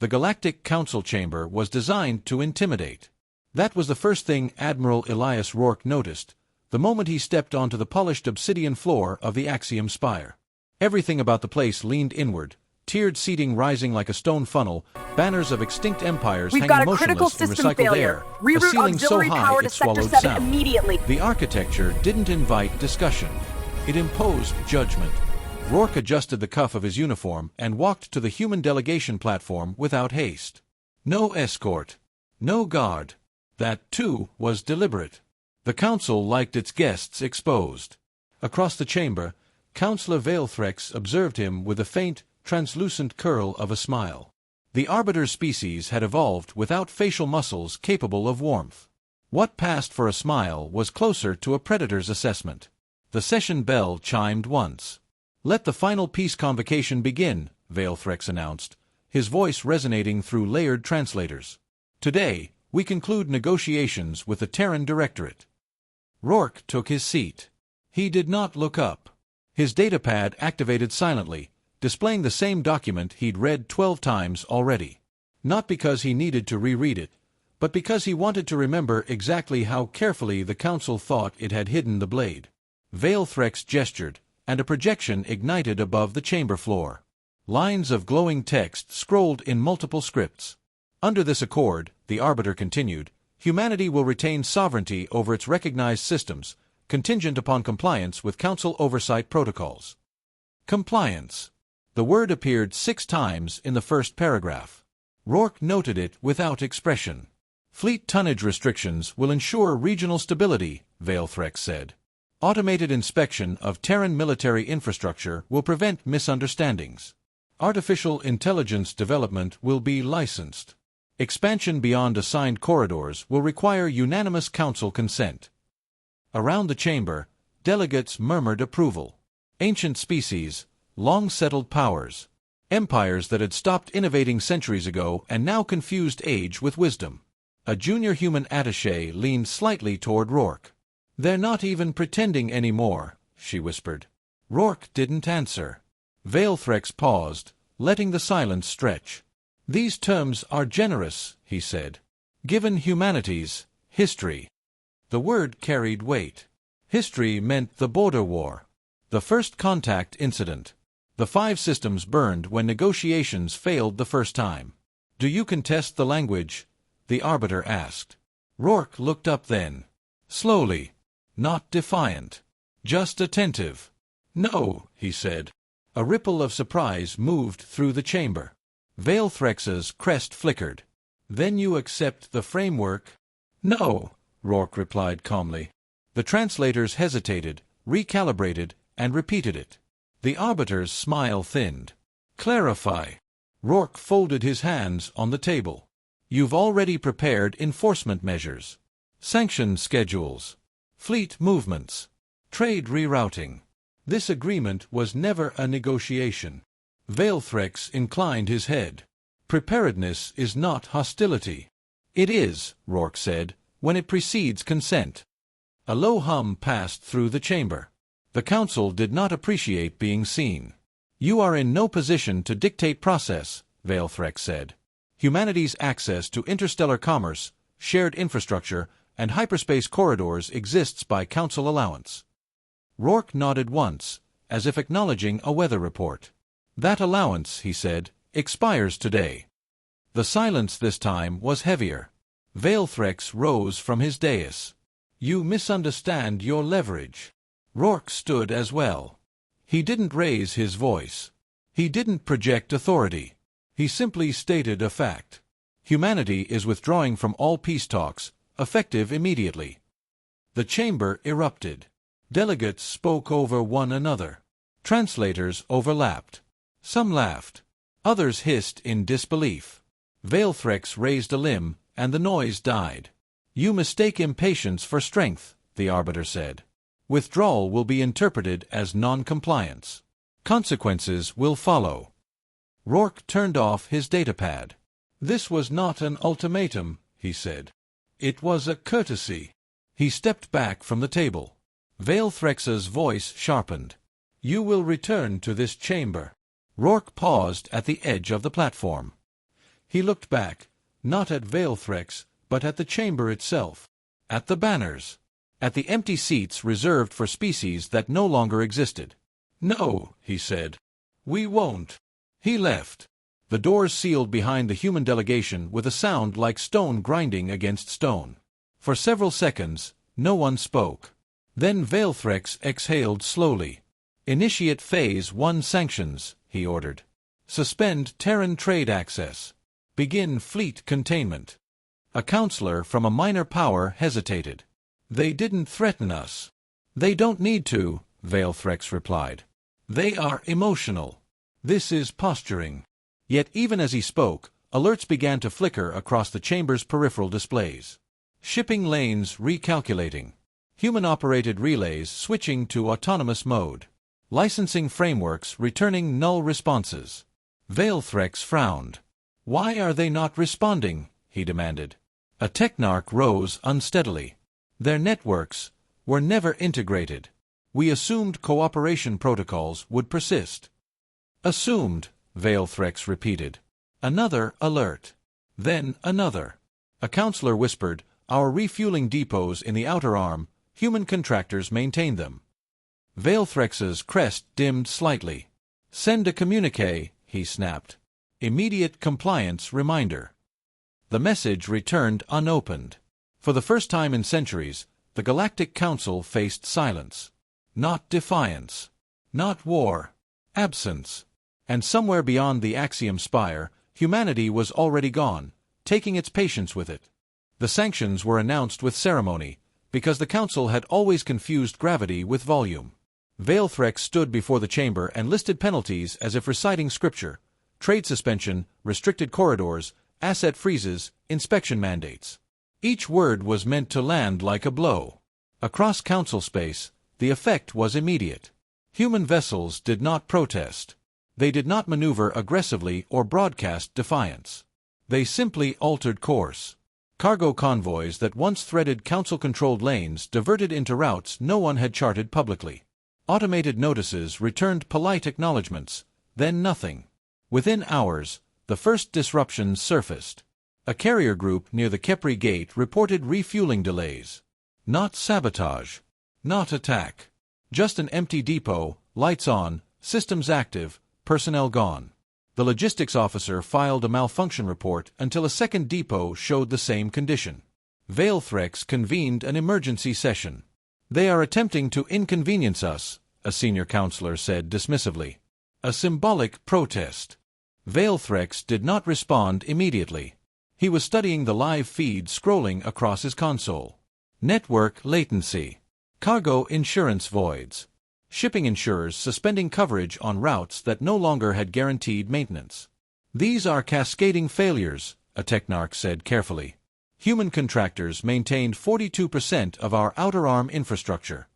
The Galactic Council chamber was designed to intimidate. That was the first thing Admiral Elias Rourke noticed, the moment he stepped onto the polished obsidian floor of the Axiom Spire. Everything about the place leaned inward, tiered seating rising like a stone funnel, banners of extinct empires hanging motionless in recycled air, a ceiling so high it swallowed sound. Immediately. The architecture didn't invite discussion. It imposed judgment. Rourke adjusted the cuff of his uniform and walked to the human delegation platform without haste. No escort. No guard. That, too, was deliberate. The council liked its guests exposed. Across the chamber, Councillor Valethrex observed him with a faint, translucent curl of a smile. The arbiter species had evolved without facial muscles capable of warmth. What passed for a smile was closer to a predator's assessment. The session bell chimed once. "Let the final peace convocation begin," Valethrex announced, his voice resonating through layered translators. "Today, we conclude negotiations with the Terran Directorate." Rourke took his seat. He did not look up. His datapad activated silently, displaying the same document he'd read 12 times already. Not because he needed to reread it, but because he wanted to remember exactly how carefully the Council thought it had hidden the blade. Valethrex gestured, and a projection ignited above the chamber floor. Lines of glowing text scrolled in multiple scripts. "Under this accord," the Arbiter continued, "humanity will retain sovereignty over its recognized systems, contingent upon compliance with Council oversight protocols." Compliance. The word appeared 6 times in the first paragraph. Rourke noted it without expression. "Fleet tonnage restrictions will ensure regional stability," Valethrex said. "Automated inspection of Terran military infrastructure will prevent misunderstandings. Artificial intelligence development will be licensed. Expansion beyond assigned corridors will require unanimous Council consent." Around the chamber, delegates murmured approval. Ancient species, long-settled powers, empires that had stopped innovating centuries ago and now confused age with wisdom. A junior human attaché leaned slightly toward Rourke. "They're not even pretending anymore," she whispered. Rourke didn't answer. Valethrex paused, letting the silence stretch. "These terms are generous," he said. "Given humanity's history." The word carried weight. History meant the border war, the first contact incident. The 5 systems burned when negotiations failed the first time. "Do you contest the language?" the Arbiter asked. Rourke looked up then. Slowly. Not defiant. Just attentive. "No," he said. A ripple of surprise moved through the chamber. Valethrex's crest flickered. "Then you accept the framework?" "No," Rourke replied calmly. The translators hesitated, recalibrated, and repeated it. The Arbiter's smile thinned. "Clarify." Rourke folded his hands on the table. "You've already prepared enforcement measures. Sanction schedules. Fleet movements. Trade rerouting. This agreement was never a negotiation." Valethrex inclined his head. "Preparedness is not hostility." "It is," Rourke said, "when it precedes consent." A low hum passed through the chamber. The Council did not appreciate being seen. "You are in no position to dictate process," Valethrex said. "Humanity's access to interstellar commerce, shared infrastructure, and hyperspace corridors exists by Council allowance." Rourke nodded once, as if acknowledging a weather report. "That allowance," he said, "expires today." The silence this time was heavier. Valethrex rose from his dais. "You misunderstand your leverage." Rourke stood as well. He didn't raise his voice. He didn't project authority. He simply stated a fact. Humanity is withdrawing from all peace talks, effective immediately. The chamber erupted. Delegates spoke over one another. Translators overlapped. Some laughed. Others hissed in disbelief. Valethrex raised a limb, and the noise died. "You mistake impatience for strength," the Arbiter said. "Withdrawal will be interpreted as non-compliance. Consequences will follow." Rourke turned off his datapad. "This was not an ultimatum," he said. "It was a courtesy." He stepped back from the table. Valethrex's voice sharpened. "You will return to this chamber." Rourke paused at the edge of the platform. He looked back, not at Veilthrex, but at the chamber itself. At the banners. At the empty seats reserved for species that no longer existed. "No," he said. "We won't." He left. The doors sealed behind the human delegation with a sound like stone grinding against stone. For several seconds, no one spoke. Then Veilthrex exhaled slowly. "Initiate Phase 1 sanctions," he ordered. "Suspend Terran trade access. Begin fleet containment." A counselor from a minor power hesitated. "They didn't threaten us." "They don't need to," Veilthrex replied. "They are emotional. This is posturing." Yet even as he spoke, alerts began to flicker across the chamber's peripheral displays. Shipping lanes recalculating. Human-operated relays switching to autonomous mode. Licensing frameworks returning null responses. Veilthrex frowned. "Why are they not responding?" he demanded. A technarch rose unsteadily. "Their networks were never integrated. We assumed cooperation protocols would persist." "Assumed," Veilthrex repeated. Another alert. Then another. A counselor whispered, "Our refueling depots in the outer arm, human contractors maintain them." Veilthrex's crest dimmed slightly. "Send a communique," he snapped. "Immediate compliance reminder." The message returned unopened. For the first time in centuries, the Galactic Council faced silence. Not defiance. Not war. Absence. And somewhere beyond the Axiom Spire, humanity was already gone, taking its patience with it. The sanctions were announced with ceremony, because the Council had always confused gravity with volume. Veilthrex stood before the chamber and listed penalties as if reciting scripture: trade suspension, restricted corridors, asset freezes, inspection mandates. Each word was meant to land like a blow. Across Council space, the effect was immediate. Human vessels did not protest. They did not maneuver aggressively or broadcast defiance. They simply altered course. Cargo convoys that once threaded Council-controlled lanes diverted into routes no one had charted publicly. Automated notices returned polite acknowledgments, then nothing. Within hours, the first disruptions surfaced. A carrier group near the Kepri Gate reported refueling delays. Not sabotage. Not attack. Just an empty depot, lights on, systems active, personnel gone. The logistics officer filed a malfunction report until a second depot showed the same condition. Veilthrex convened an emergency session. "They are attempting to inconvenience us," a senior counselor said dismissively. A symbolic protest. Veilthrex did not respond immediately. He was studying the live feed scrolling across his console. Network latency. Cargo insurance voids. Shipping insurers suspending coverage on routes that no longer had guaranteed maintenance. "These are cascading failures," a technarch said carefully. "Human contractors maintained 42% of our outer arm infrastructure."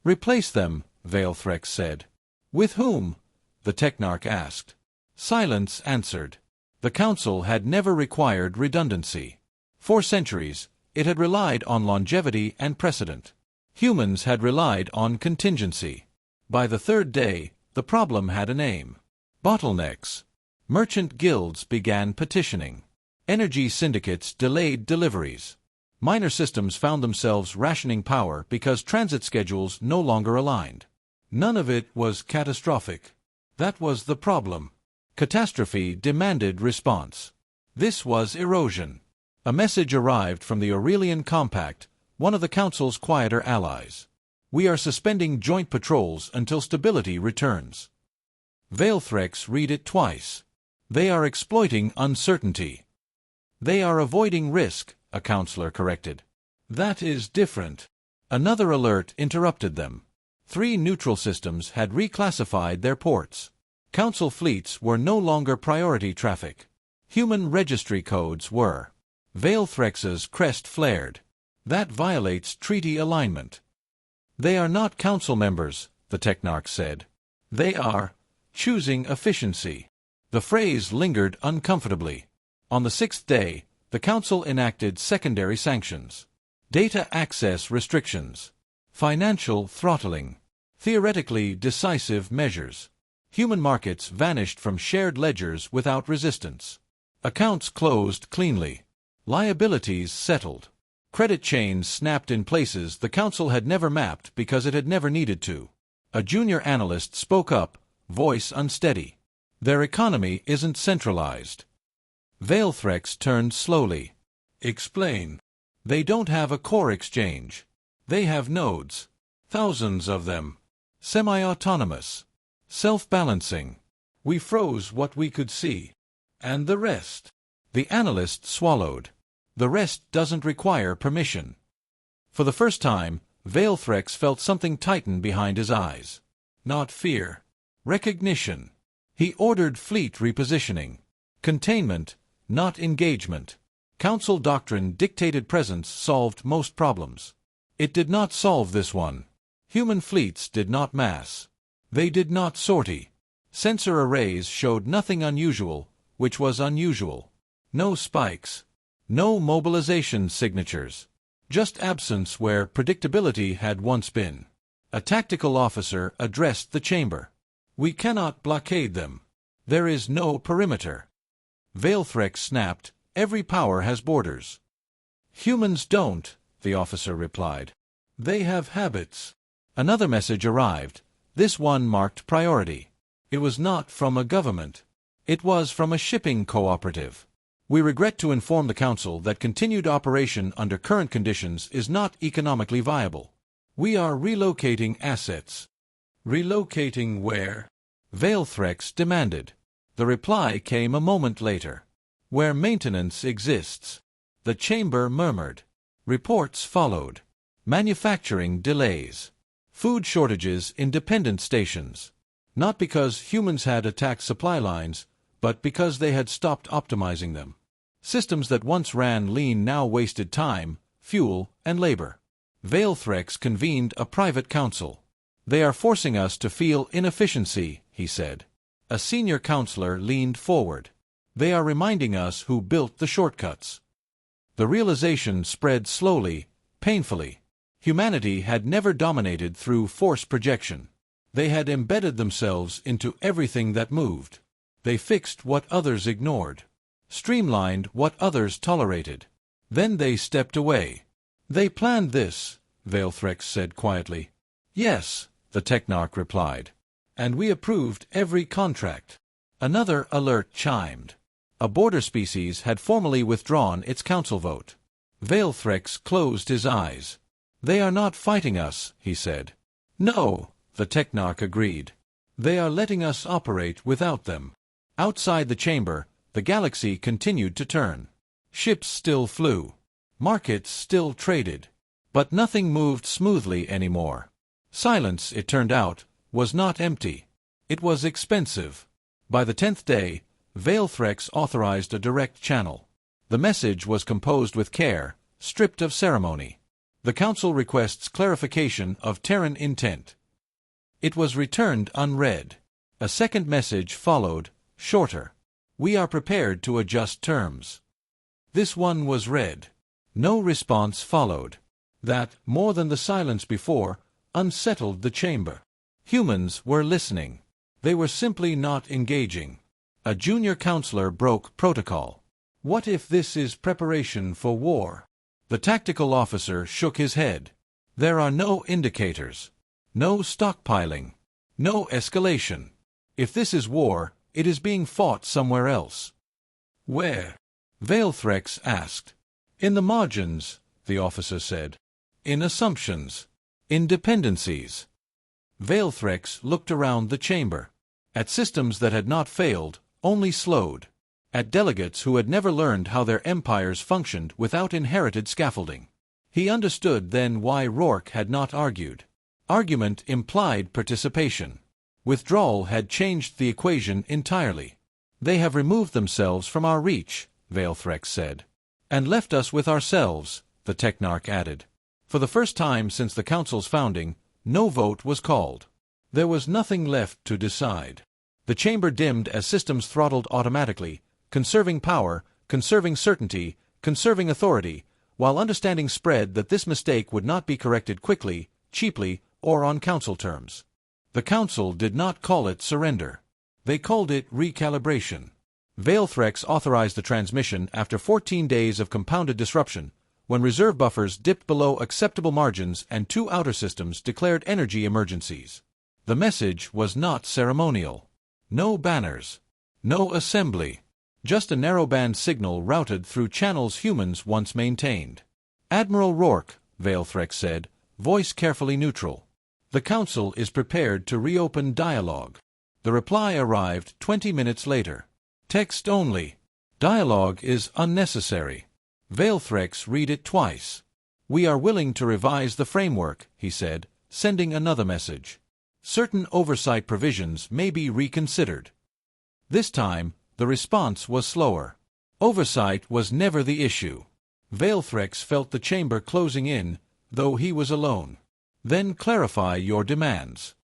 "Replace them," Veilthrex said. "With whom?" the technarch asked. Silence answered. The Council had never required redundancy. For centuries, it had relied on longevity and precedent. Humans had relied on contingency. By the third day, the problem had a name. Bottlenecks. Merchant guilds began petitioning. Energy syndicates delayed deliveries. Minor systems found themselves rationing power because transit schedules no longer aligned. None of it was catastrophic. That was the problem. Catastrophe demanded response. This was erosion. A message arrived from the Aurelian Compact, one of the Council's quieter allies. "We are suspending joint patrols until stability returns." Veilthrex read it twice. "They are exploiting uncertainty." "They are avoiding risk," a counselor corrected. "That is different." Another alert interrupted them. 3 neutral systems had reclassified their ports. Council fleets were no longer priority traffic. Human registry codes were. Veilthrex's crest flared. "That violates treaty alignment." "They are not Council members," the technarch said. "They are choosing efficiency." The phrase lingered uncomfortably. On the 6th day, the Council enacted secondary sanctions. Data access restrictions. Financial throttling. Theoretically decisive measures. Human markets vanished from shared ledgers without resistance. Accounts closed cleanly. Liabilities settled. Credit chains snapped in places the council had never mapped because it had never needed to. A junior analyst spoke up, voice unsteady. Their economy isn't centralized. Veilthrex turned slowly. Explain. They don't have a core exchange. They have nodes. Thousands of them. Semi-autonomous. Self-balancing. We froze what we could see. And the rest? The analyst swallowed. The rest doesn't require permission. For the first time, Veilthrex felt something tighten behind his eyes. Not fear. Recognition. He ordered fleet repositioning. Containment, not engagement. Council doctrine dictated presence solved most problems. It did not solve this one. Human fleets did not mass. They did not sortie. Sensor arrays showed nothing unusual, which was unusual. No spikes. No mobilization signatures. Just absence where predictability had once been. A tactical officer addressed the chamber. We cannot blockade them. There is no perimeter. Veilthrex snapped, every power has borders. Humans don't, the officer replied. They have habits. Another message arrived. This one marked priority. It was not from a government. It was from a shipping cooperative. We regret to inform the Council that continued operation under current conditions is not economically viable. We are relocating assets. Relocating where? Veilthrex demanded. The reply came a moment later. Where maintenance exists. The chamber murmured. Reports followed. Manufacturing delays. Food shortages in dependent stations. Not because humans had attacked supply lines, but because they had stopped optimizing them. Systems that once ran lean now wasted time, fuel, and labor. Veilthrex convened a private council. They are forcing us to feel inefficiency, he said. A senior counselor leaned forward. They are reminding us who built the shortcuts. The realization spread slowly, painfully. Humanity had never dominated through force projection. They had embedded themselves into everything that moved. They fixed what others ignored. Streamlined what others tolerated. Then they stepped away. They planned this, Veilthrex said quietly. Yes, the Technarch replied. And we approved every contract. Another alert chimed. A border species had formally withdrawn its council vote. Veilthrex closed his eyes. They are not fighting us, he said. No, the Technarch agreed. They are letting us operate without them. Outside the chamber, the galaxy continued to turn. Ships still flew. Markets still traded. But nothing moved smoothly anymore. Silence, it turned out, was not empty. It was expensive. By the 10th day, Veilthrex authorized a direct channel. The message was composed with care, stripped of ceremony. The Council requests clarification of Terran intent. It was returned unread. A second message followed, shorter. We are prepared to adjust terms. This one was read. No response followed. That, more than the silence before, unsettled the chamber. Humans were listening. They were simply not engaging. A junior counselor broke protocol. What if this is preparation for war? The tactical officer shook his head. There are no indicators. No stockpiling. No escalation. If this is war, it is being fought somewhere else. Where? Veilthrex asked. In the margins, the officer said. In assumptions. In dependencies. Veilthrex looked around the chamber. At systems that had not failed, only slowed. At delegates who had never learned how their empires functioned without inherited scaffolding. He understood then why Rourke had not argued. Argument implied participation. Withdrawal had changed the equation entirely. They have removed themselves from our reach, Veilthrex said. And left us with ourselves, the Technarch added. For the first time since the Council's founding, no vote was called. There was nothing left to decide. The chamber dimmed as systems throttled automatically, conserving power, conserving certainty, conserving authority, while understanding spread that this mistake would not be corrected quickly, cheaply, or on Council terms. The Council did not call it surrender. They called it recalibration. Veilthrex authorized the transmission after 14 days of compounded disruption, when reserve buffers dipped below acceptable margins and 2 outer systems declared energy emergencies. The message was not ceremonial. No banners. No assembly. Just a narrowband signal routed through channels humans once maintained. "Admiral Rourke," Veilthrex said, voice carefully neutral. "The Council is prepared to reopen dialogue." The reply arrived 20 minutes later. Text only. "Dialogue is unnecessary." Veilthrex read it twice. "We are willing to revise the framework," he said, sending another message. "Certain oversight provisions may be reconsidered." This time, the response was slower. Oversight was never the issue. Veilthrex felt the chamber closing in, though he was alone. "Then clarify your demands."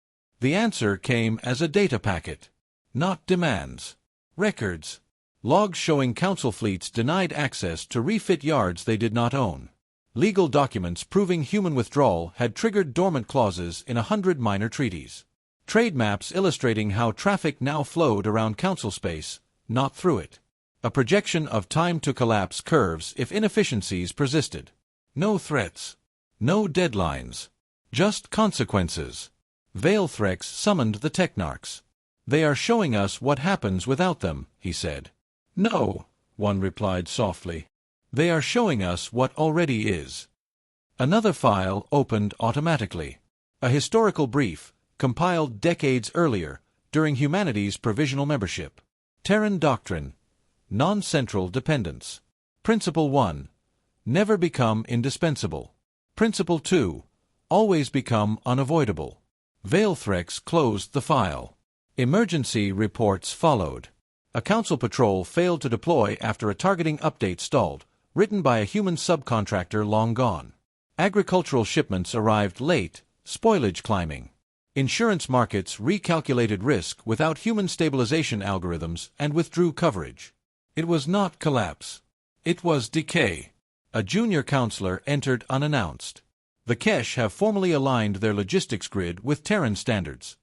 The answer came as a data packet. Not demands. Records. Logs showing Council fleets denied access to refit yards they did not own. Legal documents proving human withdrawal had triggered dormant clauses in 100 minor treaties. Trade maps illustrating how traffic now flowed around Council space, not through it. A projection of time to collapse curves if inefficiencies persisted. No threats. No deadlines. Just consequences. Veilthrex summoned the Technarchs. "They are showing us what happens without them," he said. "No," one replied softly. "They are showing us what already is." Another file opened automatically. A historical brief, compiled decades earlier, during humanity's provisional membership. Terran Doctrine. Non-central dependence. Principle 1. Never become indispensable. Principle 2. Always become unavoidable. Veilthrex closed the file. Emergency reports followed. A Council patrol failed to deploy after a targeting update stalled, written by a human subcontractor long gone. Agricultural shipments arrived late, spoilage climbing. Insurance markets recalculated risk without human stabilization algorithms and withdrew coverage. It was not collapse. It was decay. A junior counselor entered unannounced. The Kesh have formally aligned their logistics grid with Terran standards.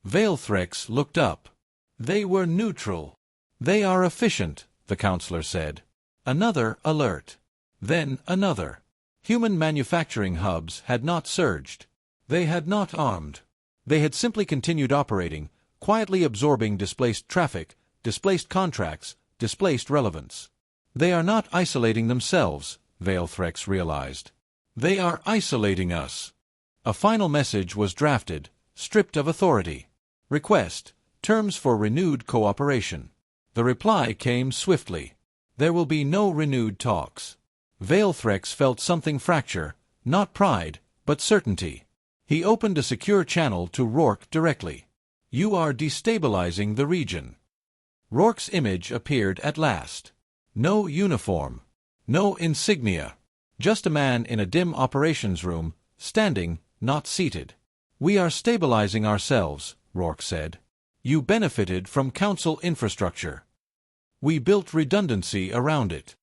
Veilthrex looked up. They were neutral. "They are efficient," the counselor said. Another alert. Then another. Human manufacturing hubs had not surged. They had not armed. They had simply continued operating, quietly absorbing displaced traffic, displaced contracts, displaced relevance. "They are not isolating themselves," Veilthrex realized. "They are isolating us." A final message was drafted, stripped of authority. Request. Terms for renewed cooperation. The reply came swiftly. There will be no renewed talks. Veilthrex felt something fracture, not pride, but certainty. He opened a secure channel to Rourke directly. "You are destabilizing the region." Rourke's image appeared at last. No uniform. No insignia. Just a man in a dim operations room, standing, not seated. "We are stabilizing ourselves," Rourke said. "You benefited from Council infrastructure. We built redundancy around it.